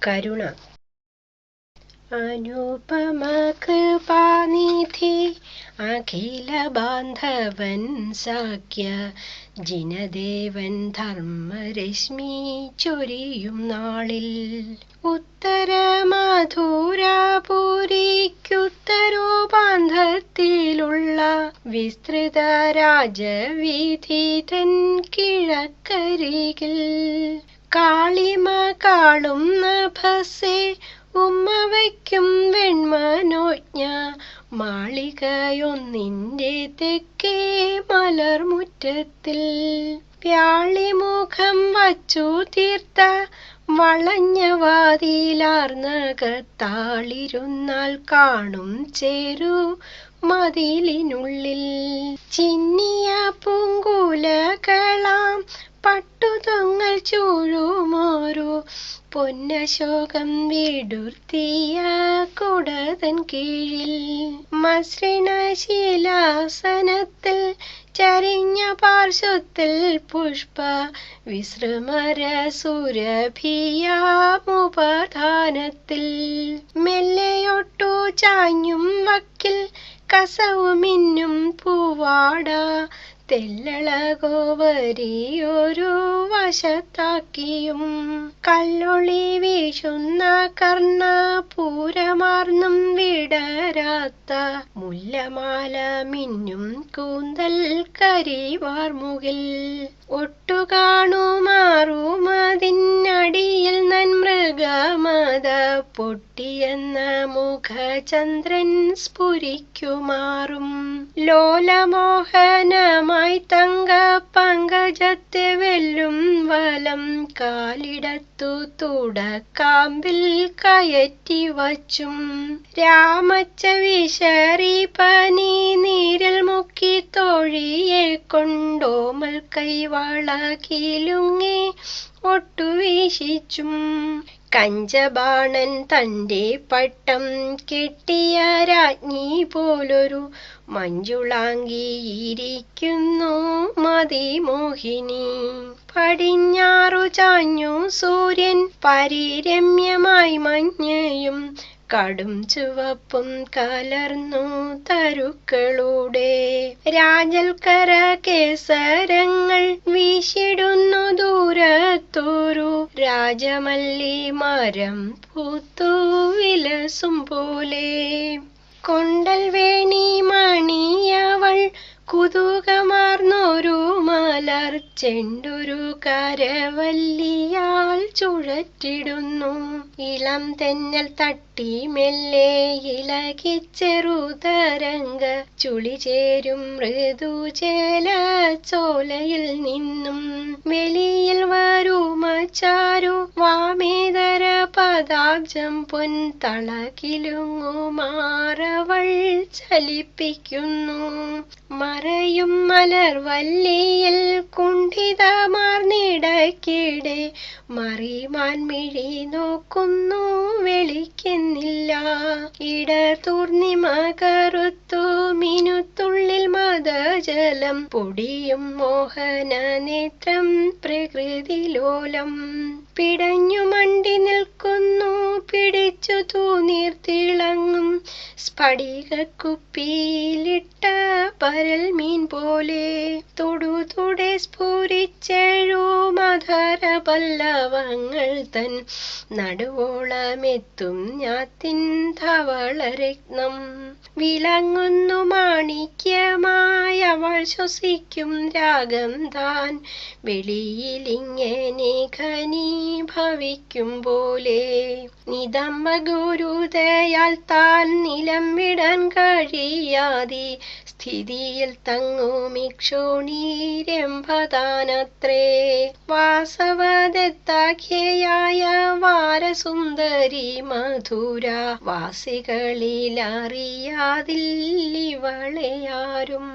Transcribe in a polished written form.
കരുണ. അനുപമ കൃപാനിധി അഖില ബാന്ധവൻ സാഖ്യ ജിനദേവൻ ധർമ്മരശ്മി ചൊരിയും നാളിൽ ഉത്തര മധുരാപുരിക്കുത്തരോപാന്ധത്തിലുള്ള വിസ്തൃത രാജവീഥി തൻ കിഴക്കരികിൽ കാളിമ കാളും നഭസേ ഉമ്മ വയ്ക്കും വെൺമനോജ്ഞ മാളികയൊന്നിൻ്റെ തെക്കേ മലർമുറ്റത്തിൽ വ്യാളിമുഖം വച്ചു തീർത്ത വളഞ്ഞ വാതിലാർന്നകത്താളിരുന്നാൽ കാണും ചേരു മതിലിനുള്ളിൽ ചിന്നിയ പൂങ്കുലകളാം പട്ടുതൊങ്ങൽ ചൂഴുമോരു പൊന്നശോകം വിടുർത്തിയ കുടതൻ കീഴിൽ മസൃണശീലാസനത്തിൽ ചരിഞ്ഞ പാർശ്വത്തിൽ പുഷ്പ വിശ്രമര സുരഭിയാമുപധാനത്തിൽ മെല്ലെയൊട്ടു ചാഞ്ഞും വക്കിൽ കസവുമിന്നും പൂവാട തെല്ലളകോവരിയൊരു വശത്താക്കിയും കല്ലൊളി വീശുന്ന കർണപൂരമാർന്നും വിടരാത്ത മുല്ലമാല മിന്നും കൂന്തൽ കരിവാർമുകിൽ ഒട്ടുകാണുമാറുമതിനടിയിൽ നന്മൃഗമത പൊട്ടിയെന്ന മുഖചന്ദ്രൻ സ്ഫുരിക്കുമാറും ലോലമോഹനമായി തങ്ക പങ്കജത്തെ വെല്ലും വലം കാലിടത്തു തുടക്കാമ്പിൽ കയറ്റി വച്ചും രാമച്ച വിശറി പനി നീരിൽ മുക്കി തോഴിയെ കൊണ്ടോമൽ കൈവളകിലുങ്ങി ഒട്ടുവീശിച്ചും കഞ്ചബാണൻ തൻ്റെ പട്ടം കെട്ടിയ രാജ്ഞി പോലൊരു മഞ്ജുളാങ്കിയിരിക്കുന്നു മതിമോഹിനി പടിഞ്ഞാറു ചാഞ്ഞു സൂര്യൻ പരിരമ്യമായി മഞ്ഞയും കടും ചുവപ്പും കലർന്നു തരുക്കളുടെ രാജൽക്കര കേസരങ്ങൾ വീശിടുന്നു ദൂരത്തോരു രാജമല്ലി മരം പൂത്തു വിലസും പോലെ കൊണ്ടൽ വേണി മണിയവൾ കുതൂകമാർന്നൊരു മലർ ചെണ്ടൊരു കരവല്ലിയാൽ ചുഴറ്റിടുന്നു ഇളം തെന്നൽ തട്ടി മെല്ലെ ഇളകിച്ചെറുതരംഗ ചുളി ചേരും മൃദുചേല ചോലയിൽ നിന്നും വെളിയിൽ വരുമച്ചാരു വാമേതര പദാബ്ജം പൊൻ തളകിലുങ്ങുമാറവൾ ചലിപ്പിക്കുന്നു മറയും മലർവല്ലിയിൽ കുണ്ഠിതമാർന്നിടക്കിടെ മറിമാൻമിഴി നോക്കുന്നു വെളിക്കുന്നില്ല ഇടതൂർന്നിമ കറുത്തു മിനുത്തുള്ളിൽ മദജലം പൊടിയും മോഹന നേത്രം പ്രകൃതിലോലം പിടഞ്ഞു മണ്ടി നിൽക്കുന്നു പിടിച്ചു തൂനീർത്തിളങ്ങും സ്ഫടികക്കുപ്പിയിലിട്ട പരൽ മീൻ പോലെ തൊടുതുടെ സ്ഫുരിച്ചെഴു മധുര പല്ലവങ്ങൾ തൻ നടുവോളമെത്തും ഞാത്തിൻ ധവളരത്നം വിളങ്ങുന്നു മാണിക്യമായ അവൾ ശ്വസിക്കും രാഗം താൻ വെളിയിലിങ്ങനെ ഘനീഭവിക്കും പോലെ നിതംബ ഗുരുദയാൽ താൻ നിലം വിടാൻ കഴിയാതെ സ്ഥിതിയിൽ തങ്ങുമിക്ഷോണീരംഭതാനത്രേ വാസവദത്താഖ്യയായ വാരസുന്ദരി മധുര വാസികളിലറിയാതില്ലിവളെയാരും